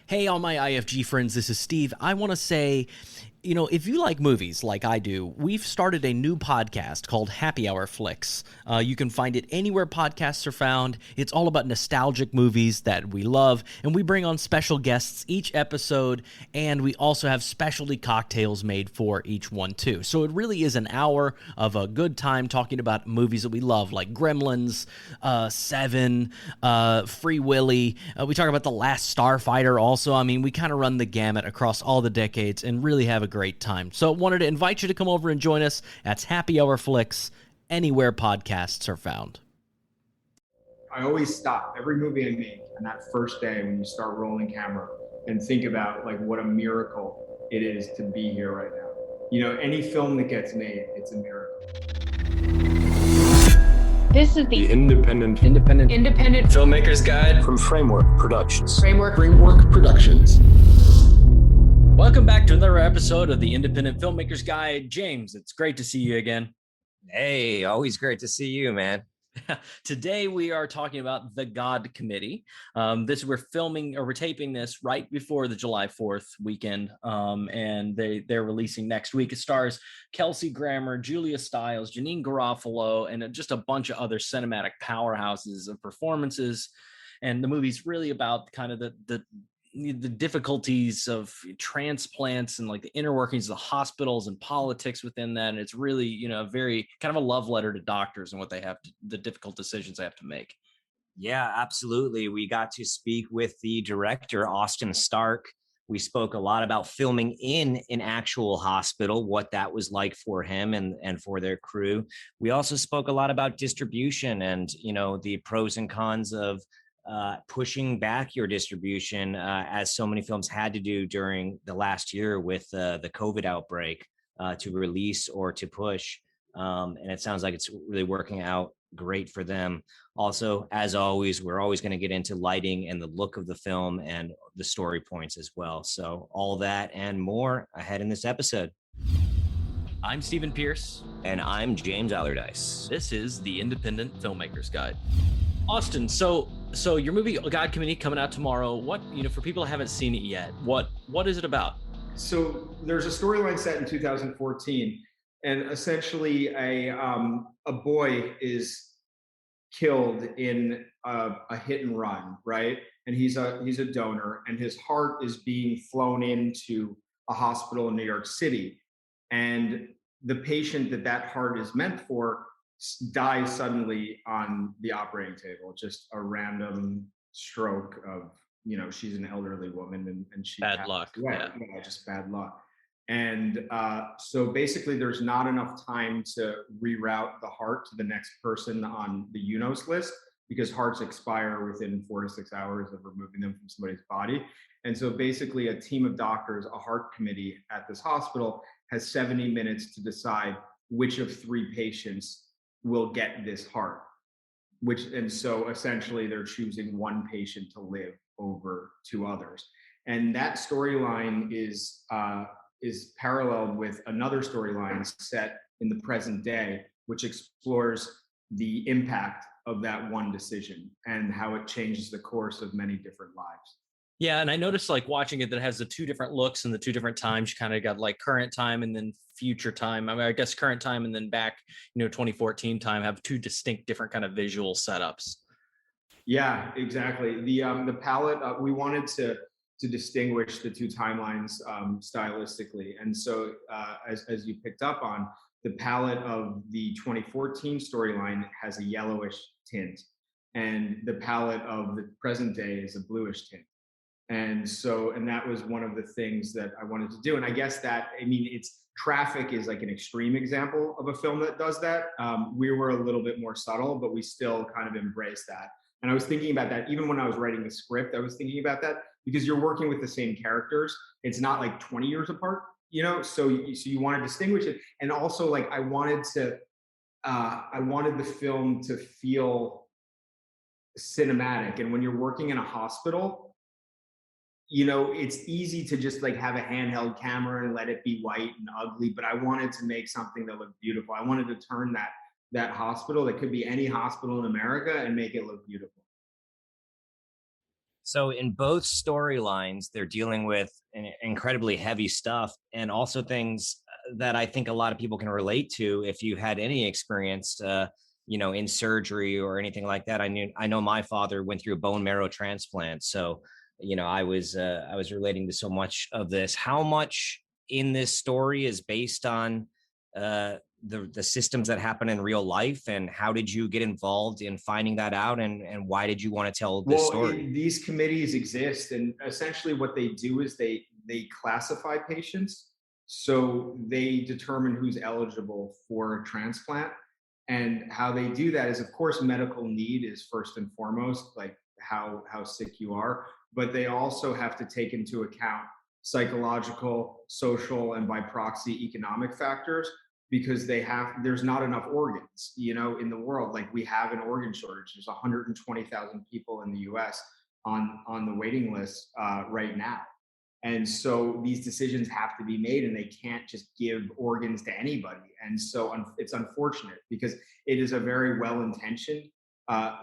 Hey, all my IFG friends, this is Steve. I want to say, if you like movies like I do, we've started a new podcast called Happy Hour Flicks. You can find it anywhere podcasts are found. It's all about nostalgic movies that we love, and we bring on special guests each episode, and we also have specialty cocktails made for each one, too. So it really is an hour of a good time talking about movies that we love, like Gremlins, Seven, Free Willy. We talk about The Last Starfighter also. I mean, we kind of run the gamut across all the decades and really have a great time. So wanted to invite you to come over and join us. That's Happy Hour Flicks, anywhere podcasts are found. I always stop every movie I make on that first day when you start rolling camera and think about like what a miracle it is to be here right now. You know, any film that gets made, it's a miracle. This is the Independent Filmmakers Guide from Framework Productions. Framework Productions. Welcome back to another episode of the Independent Filmmakers Guide. James, it's great to see you again. Hey, always great to see you, man. Today we are talking about The God Committee. We're taping this right before the July 4th weekend, and they're releasing next week. It stars Kelsey Grammer, Julia Stiles, Janine Garofalo, and just a bunch of other cinematic powerhouses of performances. And the movie's really about kind of the difficulties of transplants and like the inner workings of the hospitals and politics within that. And it's really, very kind of a love letter to doctors and what they have to, the difficult decisions they have to make. Yeah, absolutely. We got to speak with the director, Austin Stark. We spoke a lot about filming in an actual hospital, what that was like for him and for their crew. We also spoke a lot about distribution and, the pros and cons of pushing back your distribution, as so many films had to do during the last year with the COVID outbreak, to release or to push. And it sounds like it's really working out great for them. Also, as always, we're always going to get into lighting and the look of the film and the story points as well. So all that and more ahead in this episode. I'm Stephen Pierce. And I'm James Allardyce. This is the Independent Filmmakers Guide. Austin, so your movie God Committee coming out tomorrow. What, for people who haven't seen it yet, what is it about? So there's a storyline set in 2014, and essentially a boy is killed in a hit and run, right? And he's a donor, and his heart is being flown into a hospital in New York City, and the patient that heart is meant for dies suddenly on the operating table. Just a random stroke of, she's an elderly woman and she bad luck. Yeah, just bad luck. And so basically there's not enough time to reroute the heart to the next person on the UNOS list, because hearts expire within 4 to 6 hours of removing them from somebody's body. And so basically a team of doctors, a heart committee at this hospital, has 70 minutes to decide which of 3 patients will get this heart, and so essentially they're choosing one patient to live over 2 others. And that storyline is paralleled with another storyline set in the present day, which explores the impact of that one decision and how it changes the course of many different lives. Yeah, and I noticed like watching it that it has the 2 different looks and the 2 different times. You kind of got like current time and then future time. I mean, I guess current time and then back, 2014 time have 2 distinct different kind of visual setups. Yeah, exactly. The palette, we wanted to distinguish the 2 timelines stylistically, and so as you picked up on, the palette of the 2014 storyline has a yellowish tint, and the palette of the present day is a bluish tint. And that was one of the things that I wanted to do. And I guess Traffic is like an extreme example of a film that does that. We were a little bit more subtle, but we still kind of embrace that. And I was thinking about that even when I was writing the script. I was thinking about that because you're working with the same characters. It's not like 20 years apart, so you want to distinguish it. And also, like, I wanted the film to feel cinematic. And when you're working in a hospital, it's easy to just like have a handheld camera and let it be white and ugly, but I wanted to make something that looked beautiful. I wanted to turn that hospital, that could be any hospital in America, and make it look beautiful. So in both storylines, they're dealing with incredibly heavy stuff and also things that I think a lot of people can relate to if you had any experience, in surgery or anything like that. I know my father went through a bone marrow transplant, so I was relating to so much of this. How much in this story is based on the systems that happen in real life, and how did you get involved in finding that out, and why did you want to tell this story? These committees exist, and essentially what they do is they classify patients, so they determine who's eligible for a transplant. And how they do that is, of course, medical need is first and foremost, like how sick you are, but they also have to take into account psychological, social, and by proxy economic factors, because there's not enough organs, in the world. Like, we have an organ shortage. There's 120,000 people in the US on the waiting list right now. And so these decisions have to be made, and they can't just give organs to anybody. And so it's unfortunate, because it is a very well-intentioned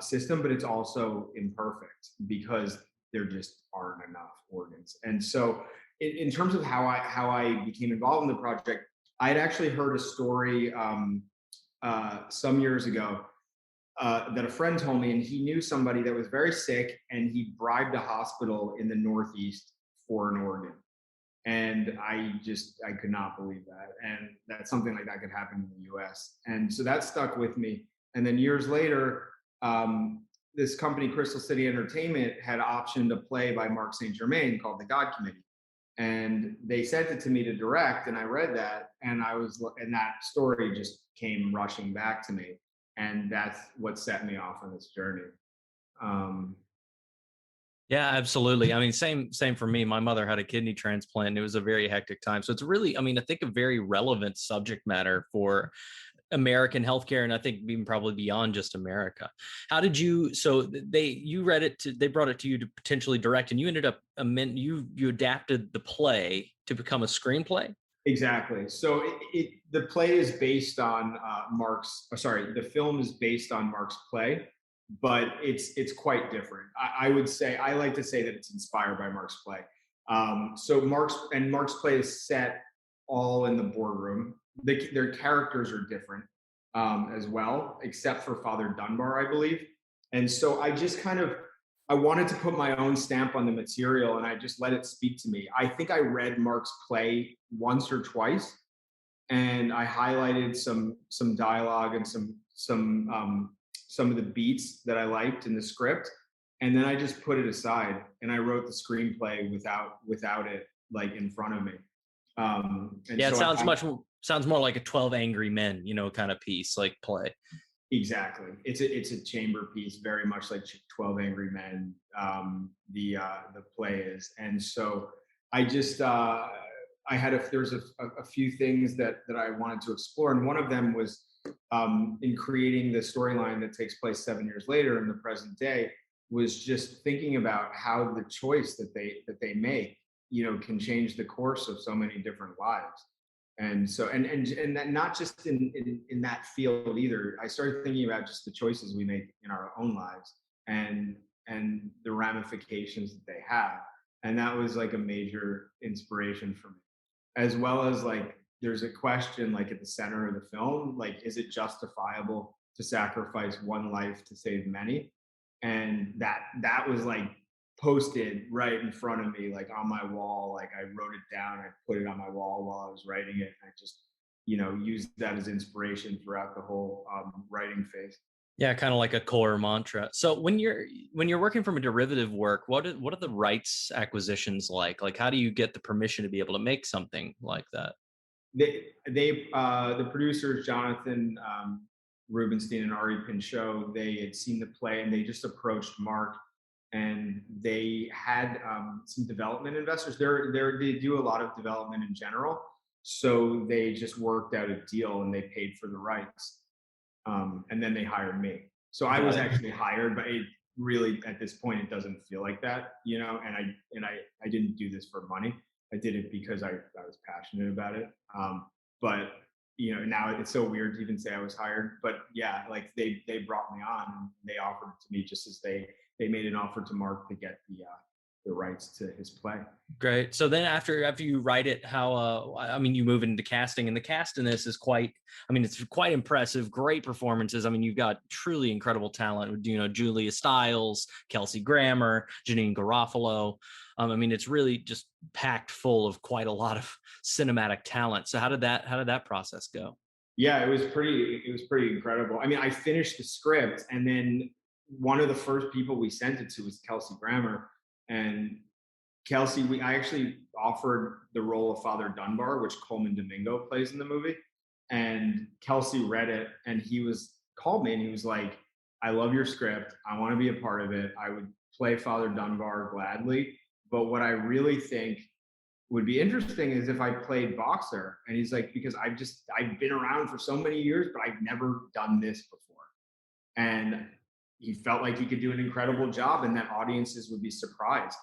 system, but it's also imperfect because there just aren't enough organs. And so in terms of how I became involved in the project, I had actually heard a story some years ago that a friend told me, and he knew somebody that was very sick, and he bribed a hospital in the Northeast for an organ. And I could not believe that. And that something like that could happen in the US. And so that stuck with me. And then years later, this company, Crystal City Entertainment, had optioned a play by Mark St. Germain called The God Committee. And they sent it to me to direct, and I read that, and that story just came rushing back to me. And that's what set me off on this journey. Yeah, absolutely. I mean, same for me. My mother had a kidney transplant, and it was a very hectic time. So it's really, I mean, I think a very relevant subject matter for American healthcare, and I think even probably beyond just America. How did you? So you read it. They brought it to you to potentially direct, and you ended up you adapted the play to become a screenplay. Exactly. So the play is based on the film is based on Mark's play, but it's quite different. I would say, I like to say that it's inspired by Mark's play. So Mark's play is set all in the boardroom. Their characters are different as well, except for Father Dunbar, I believe. And so I wanted to put my own stamp on the material, and I just let it speak to me. I think I read Mark's play once or twice, and I highlighted some dialogue and some of the beats that I liked in the script, and then I just put it aside, and I wrote the screenplay without it like in front of me. And Yeah, it so sounds more like a 12 Angry Men, kind of piece, like play. Exactly. It's a chamber piece, very much like 12 Angry Men, the play is. And so I just there's a few things that I wanted to explore, and one of them was in creating the storyline that takes place 7 years later in the present day, was just thinking about how the choice that they make, can change the course of so many different lives. And so and that not just in that field either. I started thinking about just the choices we make in our own lives, and the ramifications that they have. And that was like a major inspiration for me, as well as, like, there's a question, like, at the center of the film, like, is it justifiable to sacrifice one life to save many? And that was like posted right in front of me, like on my wall. Like, I wrote it down, I put it on my wall while I was writing it, and I just used that as inspiration throughout the whole writing phase. Yeah, kind of like a core mantra. So when you're working from a derivative work, what are the rights acquisitions like? Like, how do you get the permission to be able to make something like that? The producers, Jonathan Rubenstein and Ari Pinchot, they had seen the play, and they just approached Mark, and they had some development investors. They do a lot of development in general, so they just worked out a deal, and they paid for the rights, and then they hired me. So I was actually hired, but it really, at this point, it doesn't feel like that, And I didn't do this for money. I did it because I was passionate about it. But now it's so weird to even say I was hired. But yeah, like they brought me on, and they offered it to me just as they made an offer to Mark to get the rights to his play. Great. So then after you write it, how I mean, you move into casting, and the cast in this is quite, I mean, it's quite impressive, great performances. I mean, you've got truly incredible talent, you know, Julia Stiles, Kelsey Grammer, Janine Garofalo. I mean, it's really just packed full of quite a lot of cinematic talent. So how did that process go? Yeah, it was pretty incredible. I mean, I finished the script, and then one of the first people we sent it to was Kelsey Grammer. And Kelsey, I actually offered the role of Father Dunbar, which Coleman Domingo plays in the movie. And Kelsey read it, and called me and he was like, I love your script. I want to be a part of it. I would play Father Dunbar gladly. But what I really think would be interesting is if I played boxer. And he's like, because I've been around for so many years, but I've never done this before. And he felt like he could do an incredible job and that audiences would be surprised.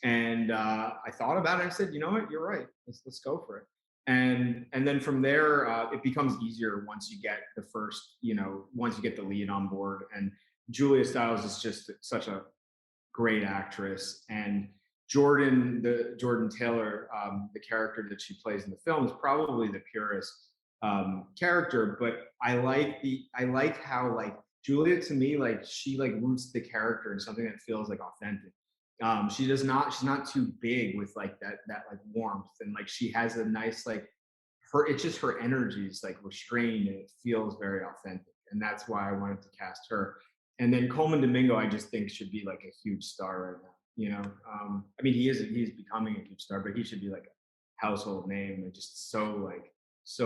And I thought about it. I said, you know what, you're right. Let's go for it. And then from there, it becomes easier once you get once you get the lead on board. And Julia Stiles is just such a great actress. And Jordan Taylor, the character that she plays in the film, is probably the purest character. But I like how like Julia, to me, like she like roots the character in something that feels like authentic. She's not too big with like that like warmth, and like she has a nice like it's just her energy is like restrained and it feels very authentic, and that's why I wanted to cast her. And then Coleman Domingo, I just think should be like a huge star right now. You know, I mean, he's becoming a huge star, but he should be like a household name and just so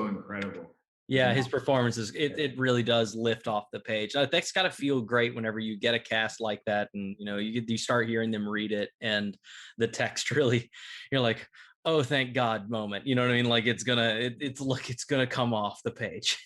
incredible. Yeah, his performances, it really does lift off the page. That's got to feel great whenever you get a cast like that, and you know you start hearing them read it, and the text really, you're like, oh, thank God moment. You know what I mean? Like it's gonna come off the page.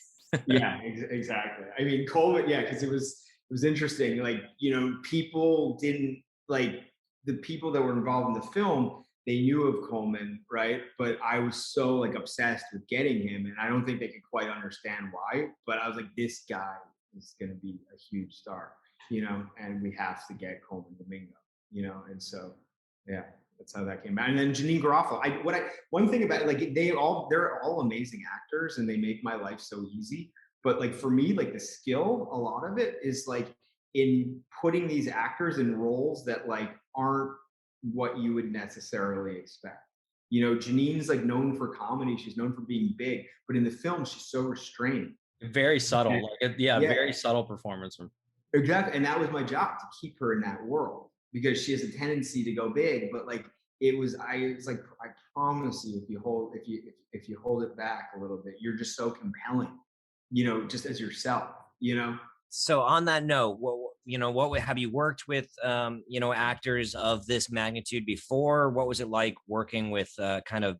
Yeah, exactly. I mean, Coleman, yeah, because it was interesting. Like, you know, people didn't like the people that were involved in the film. They knew of Coleman, right? But I was so like obsessed with getting him, and I don't think they could quite understand why. But I was like, this guy is going to be a huge star, you know, and we have to get Coleman Domingo, you know, and so yeah, that's how that came out. And then Janine Garofalo. One thing about it, like they're all amazing actors, and they make my life so easy. But like for me, like the skill, a lot of it is like in putting these actors in roles that like aren't what you would necessarily expect. You know, Janine's like known for comedy. She's known for being big, but in the film, she's so restrained. Very subtle. And, like yeah, very subtle performance. Exactly. And that was my job, to keep her in that world, because she has a tendency to go big, but like it was like, I promise you, if you hold it back a little bit, you're just so compelling, you know, just as yourself, you know. So on that note, what have you worked with, actors of this magnitude before? What was it like working with kind of,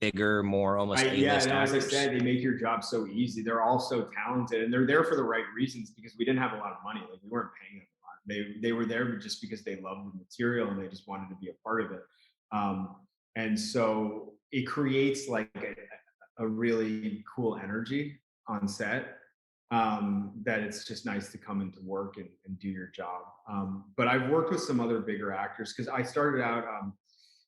bigger, more almost A-list as I actors? said, they make your job so easy. They're all so talented, and they're there for the right reasons, because we didn't have a lot of money. Like we weren't paying them a lot. They were there just because they loved the material and they just wanted to be a part of it. And so it creates like a really cool energy on set, that it's just nice to come into work and do your job. But I've worked with some other bigger actors, because I started out,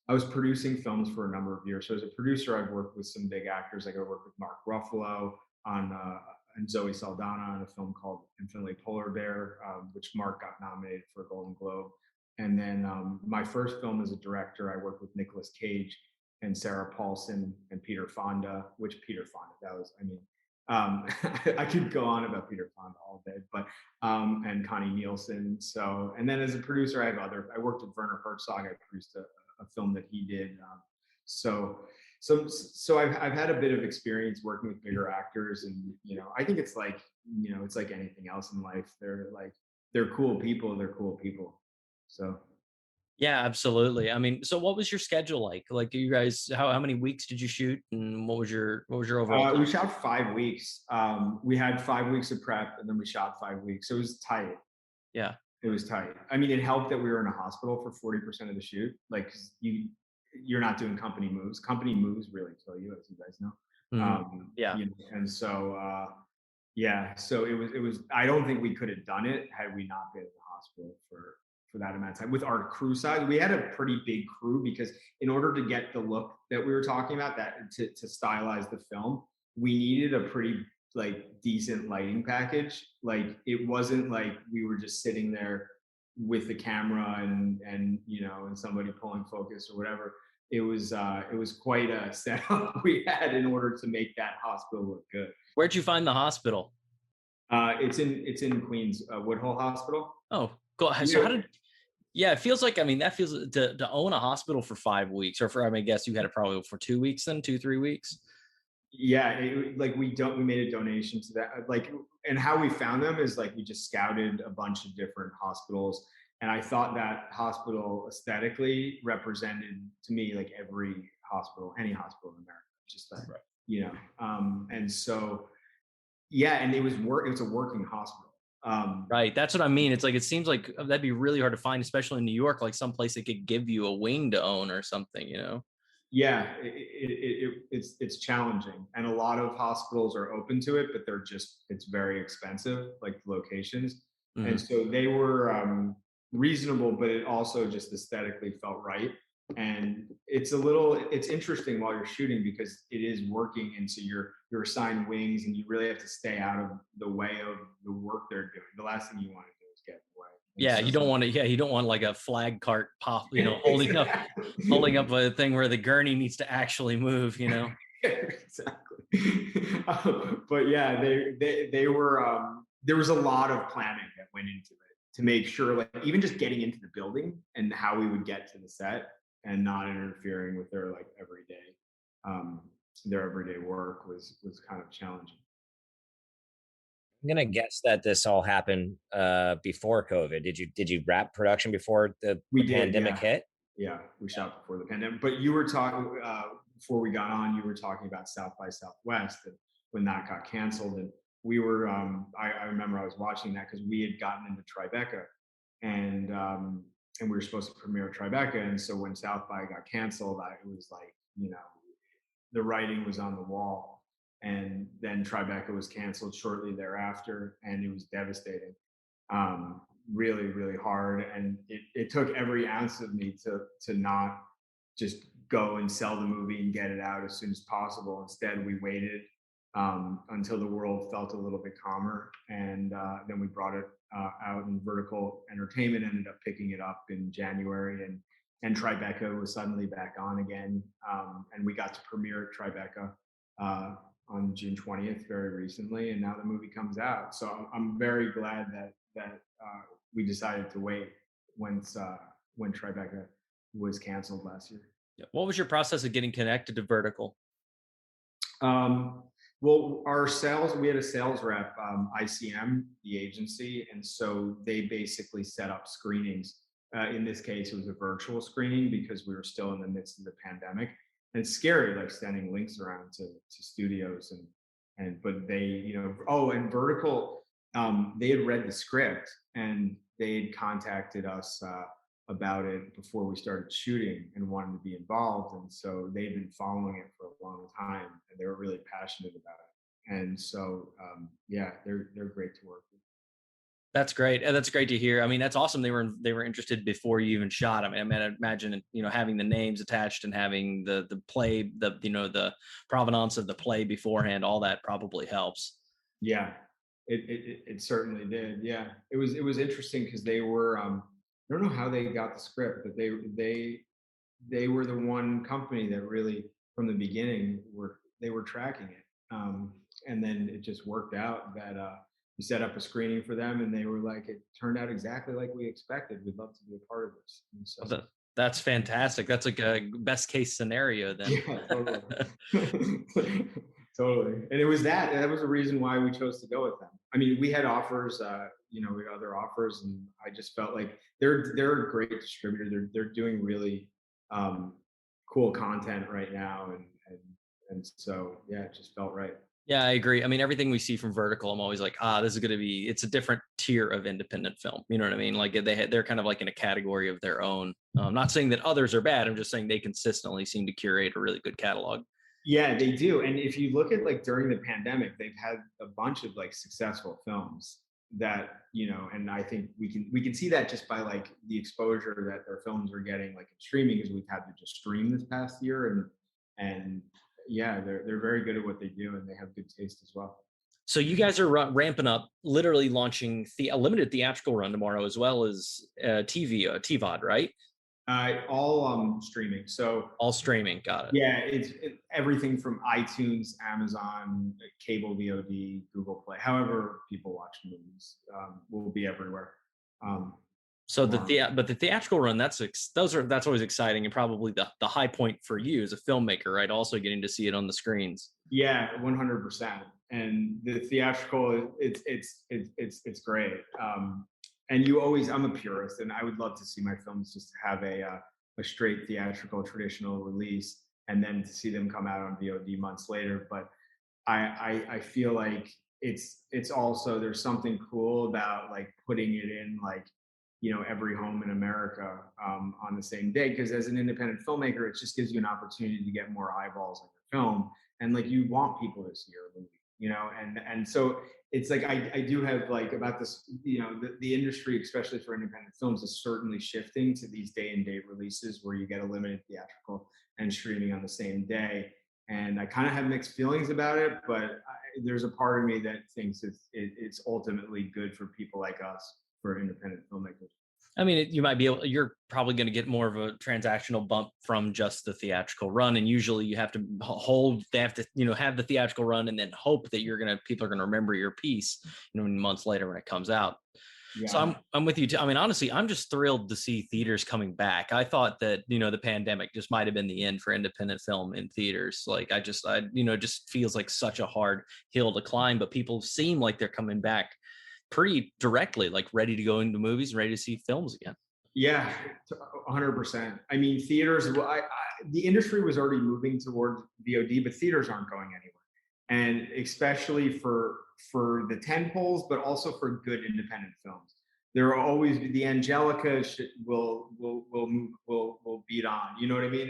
I was producing films for a number of years. So as a producer, I've worked with some big actors. Like I worked with Mark Ruffalo and Zoe Saldana on a film called Infinitely Polar Bear, which Mark got nominated for a Golden Globe. And then my first film as a director, I worked with Nicolas Cage and Sarah Paulson and Peter Fonda, I could go on about Peter Fonda all day, but and Connie Nielsen. So, and then as a producer, I worked with Werner Herzog. I produced a film that he did. So I've had a bit of experience working with bigger actors, and you know, I think it's like, you know, it's like anything else in life. They're cool people. They're cool people. So. Yeah, absolutely. I mean, so what was your schedule like? Like, you guys, how many weeks did you shoot, and what was your overall? We shot 5 weeks. We had 5 weeks of prep, and then we shot 5 weeks. So it was tight. Yeah, it was tight. I mean, it helped that we were in a hospital for 40% of the shoot. Like you're not doing company moves. Company moves really kill you, as you guys know. Yeah. You know, and so yeah. So it was. I don't think we could have done it had we not been in the hospital for that amount of time with our crew size. We had a pretty big crew because in order to get the look that we were talking about, that to stylize the film, we needed a pretty like decent lighting package. Like it wasn't like we were just sitting there with the camera and you know, and somebody pulling focus or whatever. It was quite a setup we had in order to make that hospital look good. Where'd you find the hospital? It's in Queens, Woodhull Hospital. Oh, go ahead. So how did? Yeah, it feels like, I mean, that feels to own a hospital for 5 weeks, or for, I mean, I guess you had it probably for 2 weeks, then 2-3 weeks. Yeah, like we made a donation to that. Like, and how we found them is like we just scouted a bunch of different hospitals, and I thought that hospital aesthetically represented to me like every hospital, any hospital in America, just that, right. You know, and so yeah, and it was a working hospital. Right, that's what I mean. It's like, it seems like that'd be really hard to find, especially in New York, like someplace that could give you a wing to own or something, you know? Yeah, it's challenging, and a lot of hospitals are open to it, but it's very expensive, like locations, and so they were reasonable, but it also just aesthetically felt right. And it's interesting while you're shooting because it is working, and so you're assigned wings, and you really have to stay out of the way of the work they're doing. The last thing you want to do is get in the way. Yeah, you don't want to. Yeah, you don't want like a flag cart pop, you know, holding up a thing where the gurney needs to actually move, you know. Exactly. But yeah, they were. There was a lot of planning that went into it to make sure, like even just getting into the building and how we would get to the set and not interfering with their like everyday work was kind of challenging. I'm gonna guess that this all happened before COVID. Did you wrap production before the pandemic hit? Yeah, we shot before the pandemic. But you were talking before we got on. You were talking about South by Southwest, and when that got canceled, and we were. I remember I was watching that because we had gotten into Tribeca, and we were supposed to premiere Tribeca, and so when South by got canceled, it was like, you know, the writing was on the wall. And then Tribeca was canceled shortly thereafter, and it was devastating, really, really hard. And it took every ounce of me to not just go and sell the movie and get it out as soon as possible. Instead, we waited until the world felt a little bit calmer, and then we brought it out. And Vertical Entertainment ended up picking it up in January, and Tribeca was suddenly back on again, and we got to premiere Tribeca on June 20th, very recently, and now the movie comes out. So I'm very glad that we decided to wait when Tribeca was canceled last year. Yeah. What was your process of getting connected to Vertical? Well, we had a sales rep, ICM, the agency, and so they basically set up screenings. In this case, it was a virtual screening because we were still in the midst of the pandemic. And it's scary, like sending links around to studios but they, you know, and Vertical, they had read the script and they had contacted us about it before we started shooting and wanted to be involved. And so they've been following it for a long time, and they were really passionate about it. And so, yeah, they're great to work with. That's great. And that's great to hear. I mean, that's awesome. They were interested before you even shot. I mean, I imagine, you know, having the names attached and having the play, you know, the provenance of the play beforehand, all that probably helps. Yeah, it certainly did. Yeah, it was interesting because they were, I don't know how they got the script, but they were the one company that really from the beginning they were tracking it. And then it just worked out that we set up a screening for them, and they were like, it turned out exactly like we expected. We'd love to be a part of this. And so, that's fantastic. That's like a best case scenario then. Yeah, totally. Totally. And it was that was the reason why we chose to go with them. I mean, we had offers, you know, we had other offers, and I just felt like they're a great distributor. They're doing really cool content right now, and so yeah, it just felt right. Yeah, I agree. I mean, everything we see from Vertical, I'm always like, this is going to be, it's a different tier of independent film. You know what I mean? Like they're kind of like in a category of their own. I'm not saying that others are bad. I'm just saying they consistently seem to curate a really good catalog. Yeah, they do. And if you look at like during the pandemic, they've had a bunch of like successful films. that, and I think we can see that just by like the exposure that their films are getting like in streaming, because we've had to just stream this past year, and yeah, they're very good at what they do, and they have good taste as well. So you guys are ramping up, literally launching a limited theatrical run tomorrow, as well as TVOD, right? All streaming. So all streaming. Got it. Yeah, it's everything from iTunes, Amazon, cable VOD, Google Play. However, people watch movies will be everywhere. So the theatrical run, that's always exciting, and probably the high point for you as a filmmaker, right? Also getting to see it on the screens. Yeah, 100%. And the theatrical, it's great. And I'm a purist, and I would love to see my films just have a straight theatrical traditional release, and then to see them come out on VOD months later. But I feel like it's also, there's something cool about like putting it in like, every home in America on the same day, because as an independent filmmaker, it just gives you an opportunity to get more eyeballs on your film, and like you want people to see your movie, and so it's like I do have like about this, the industry, especially for independent films, is certainly shifting to these day and date releases where you get a limited theatrical and streaming on the same day. And I kind of have mixed feelings about it, but there's a part of me that thinks it's ultimately good for people like us, for independent filmmakers. I mean, you're probably going to get more of a transactional bump from just the theatrical run. And usually you have to have the theatrical run and then hope that people are going to remember your piece, months later when it comes out. Yeah. So I'm with you too. I mean, honestly, I'm just thrilled to see theaters coming back. I thought that, the pandemic just might've been the end for independent film in theaters. Like it just feels like such a hard hill to climb, but people seem like they're coming back pretty directly, like ready to go into movies and ready to see films again. Yeah, 100%. I mean, theaters, the industry was already moving towards VOD, but theaters aren't going anywhere. And especially for the tentpoles, but also for good independent films. There are always, the Angelica will beat on. You know what I mean?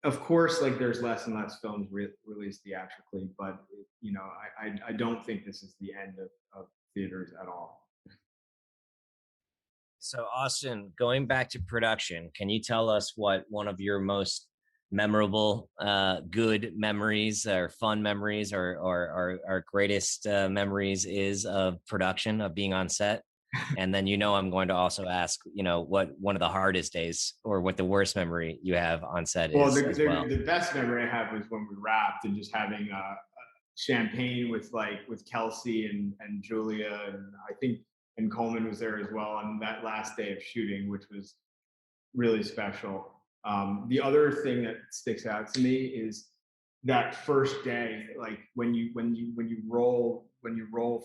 Of course, like there's less and less films released theatrically, but I don't think this is the end of theaters at all. So Austin, going back to production, can you tell us what one of your most memorable, good memories or fun memories or greatest memories is of production, of being on set? And then, I'm going to also ask, what one of the hardest days or what the worst memory you have on set is. Well, the best memory I have was when we wrapped and just having champagne with Kelsey and Julia, and I think, and Coleman was there as well on that last day of shooting, which was really special. The other thing that sticks out to me is that first day, like when you roll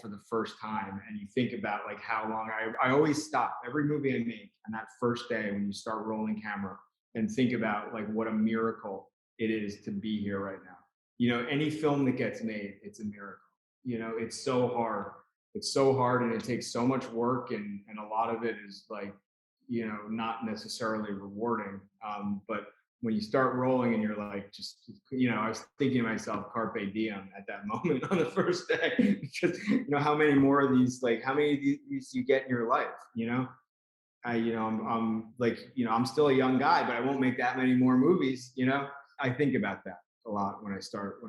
for the first time and you think about like how long I always stop every movie I make on that first day when you start rolling camera and think about like what a miracle it is to be here right now. Any film that gets made, it's a miracle. It's so hard. It's so hard, and it takes so much work, and a lot of it is like, not necessarily rewarding. But when you start rolling and you're like, I was thinking to myself, carpe diem at that moment on the first day, because how many more of these, like how many of these you get in your life, I'm like, I'm still a young guy, but I won't make that many more movies. I think about that a lot when I start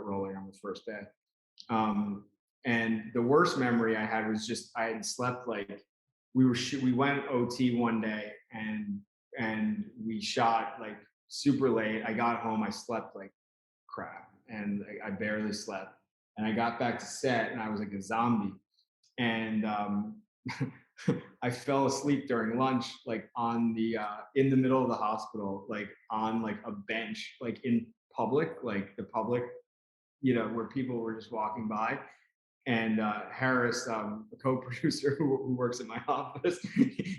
rolling on the first day. And the worst memory I had was just, I had slept like, we went OT one day and we shot like super late. I got home, I slept like crap, and I barely slept. And I got back to set and I was like a zombie. And I fell asleep during lunch, like on the in the middle of the hospital, like on like a bench, like in public, like the public, where people were just walking by. And Harris, a co-producer who works in my office,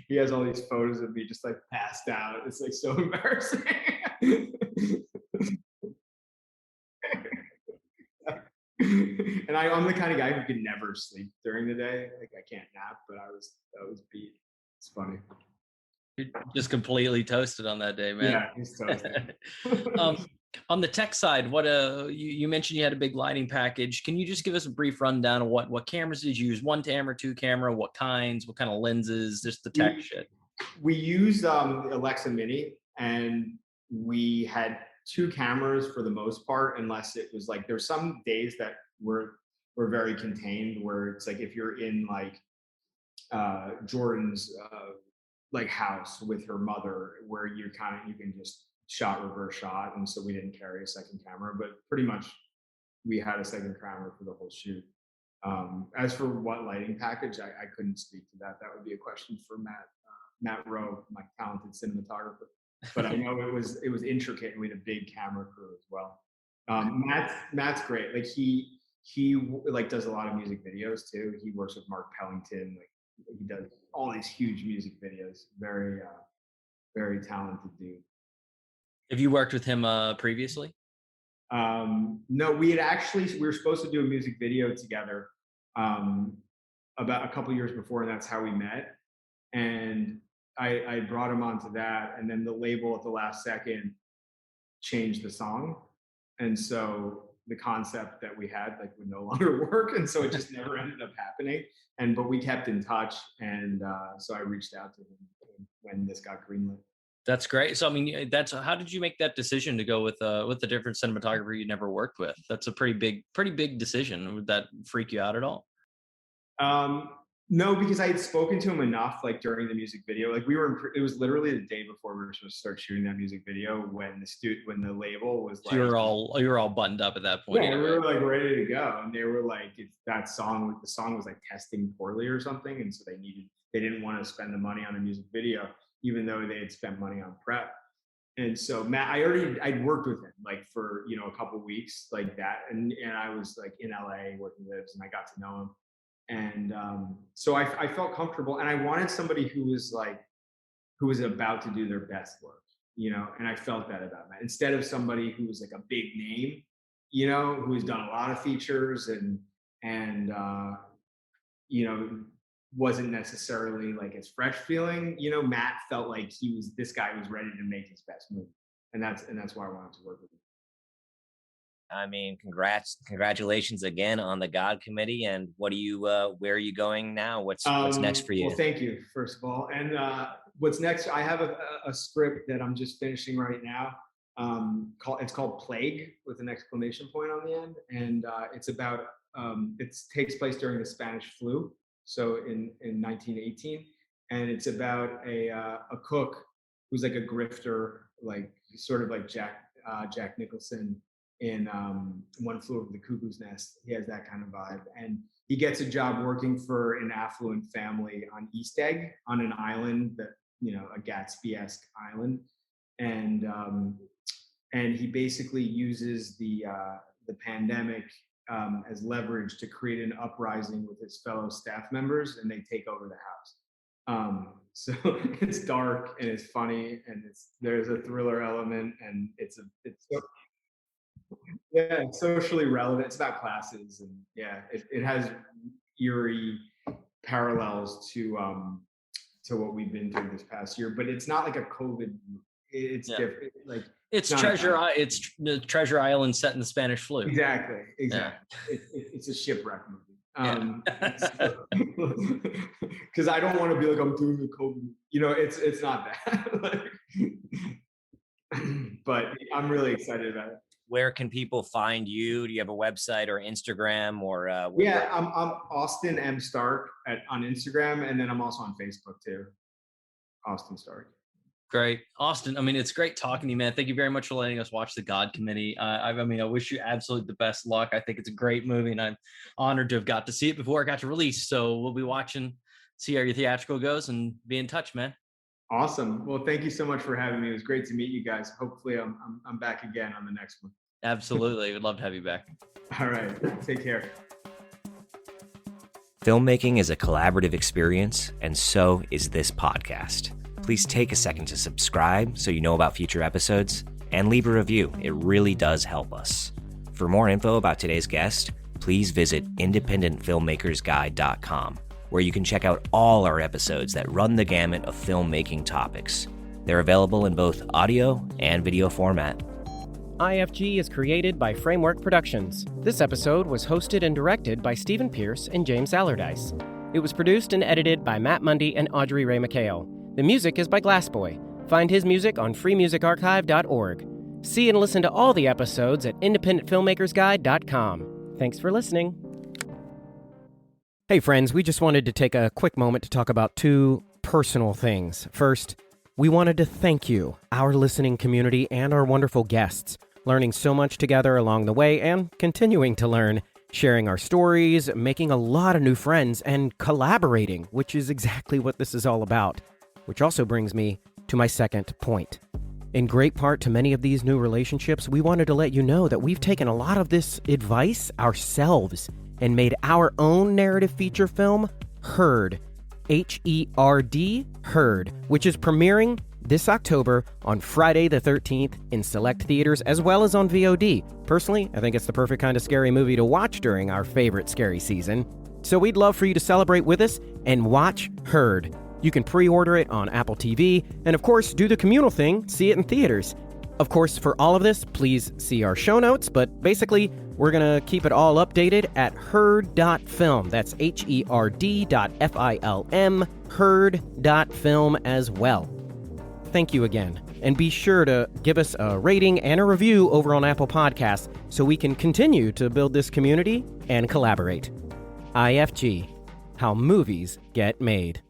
he has all these photos of me just like passed out. It's like so embarrassing. And I'm the kind of guy who can never sleep during the day. Like I can't nap, but I was beat. It's funny. You're just completely toasted on that day, man. Yeah, he's toasted. On the tech side, what you mentioned you had a big lighting package. Can you just give us a brief rundown of what cameras did you use? One camera, two camera, what kinds, what kind of lenses, just the tech shit. We used Alexa Mini, and we had two cameras for the most part, unless it was like there's some days that were very contained, where it's like if you're in like Jordan's like house with her mother, where you can just reverse shot, and so we didn't carry a second camera, but pretty much we had a second camera for the whole shoot. As for what lighting package, I couldn't speak to that. That would be a question for Matt Rowe, my talented cinematographer. But I know it was intricate, and we had a big camera crew as well. Matt's great. Like he like does a lot of music videos too. He works with Mark Pellington. Like he does all these huge music videos. Very very talented dude. Have you worked with him previously? No, we were supposed to do a music video together about a couple years before, and that's how we met. And I brought him onto that, and then the label at the last second changed the song, and so the concept that we had like would no longer work, and so it just never ended up happening. But we kept in touch, and so I reached out to him when this got greenlit. That's great. So I mean, how did you make that decision to go with a different cinematographer you never worked with? That's a pretty big decision. Would that freak you out at all? No, because I had spoken to him enough, like during the music video. Like it was literally the day before we were supposed to start shooting that music video when the label was like, so you were all buttoned up at that point. Yeah, we were like ready to go, and they were like, the song was like testing poorly or something, and so they didn't want to spend the money on a music video, even though they had spent money on prep. And so Matt, I'd worked with him like for a couple of weeks like that, and I was like in LA working with him, and I got to know him. And so I felt comfortable, and I wanted somebody who was about to do their best work, and I felt that about Matt, instead of somebody who was like a big name, who's done a lot of features and wasn't necessarily like as fresh feeling. Matt felt like this guy was ready to make his best movie, and that's why I wanted to work with him. I mean, congratulations again on the God Committee. And where are you going now? What's next for you? Well, thank you, first of all. And what's next? I have a script that I'm just finishing right now. It's called Plague with an exclamation point on the end, and it's about it takes place during the Spanish flu, so in 1918, and it's about a cook who's like a grifter, like sort of like Jack Nicholson in One Flew Over the Cuckoo's Nest. He has that kind of vibe, and he gets a job working for an affluent family on East Egg, on an island that a Gatsby-esque island, and he basically uses the pandemic as leverage to create an uprising with his fellow staff members, and they take over the house. So it's dark and it's funny, and there's a thriller element, and it's socially relevant. It's about classes, and it has eerie parallels to what we've been through this past year, but it's not like a COVID. It's different. Like it's the Treasure Island set in the Spanish flu. Exactly. Yeah. It's a shipwreck movie. Because I don't want to be like, I'm doing a COVID. It's not that. But I'm really excited about it. Where can people find you? Do you have a website or Instagram or? I'm Austin M. Stark on Instagram, and then I'm also on Facebook too. Austin Stark. Great, Austin. I mean, it's great talking to you, man. Thank you very much for letting us watch The God Committee. I wish you absolutely the best luck. I think it's a great movie, and I'm honored to have got to see it before it got to release. So we'll be watching, see how your theatrical goes, and be in touch, man. Awesome. Well, thank you so much for having me. It was great to meet you guys. Hopefully I'm back again on the next one. Absolutely. We'd love to have you back. All right. Take care. Filmmaking is a collaborative experience, and so is this podcast. Please take a second to subscribe so you know about future episodes, and leave a review. It really does help us. For more info about today's guest, please visit independentfilmmakersguide.com, where you can check out all our episodes that run the gamut of filmmaking topics. They're available in both audio and video format. IFG is created by Framework Productions. This episode was hosted and directed by Stephen Pierce and James Allardyce. It was produced and edited by Matt Mundy and Audrey Ray McHale. The music is by Glassboy. Find his music on freemusicarchive.org. See and listen to all the episodes at independentfilmmakersguide.com. Thanks for listening. Hey friends, we just wanted to take a quick moment to talk about two personal things. First, we wanted to thank you, our listening community, and our wonderful guests, learning so much together along the way and continuing to learn, sharing our stories, making a lot of new friends, and collaborating, which is exactly what this is all about. Which also brings me to my second point. In great part to many of these new relationships, we wanted to let you know that we've taken a lot of this advice ourselves and made our own narrative feature film, Herd, H-E-R-D, Herd, which is premiering this October on Friday the 13th in select theaters as well as on VOD. Personally, I think it's the perfect kind of scary movie to watch during our favorite scary season. So we'd love for you to celebrate with us and watch Herd. You can pre-order it on Apple TV, and of course, do the communal thing, see it in theaters. Of course, for all of this, please see our show notes, but basically, we're going to keep it all updated at herd.film. That's HERD.FILM, herd.film as well. Thank you again, and be sure to give us a rating and a review over on Apple Podcasts so we can continue to build this community and collaborate. IFG, how movies get made.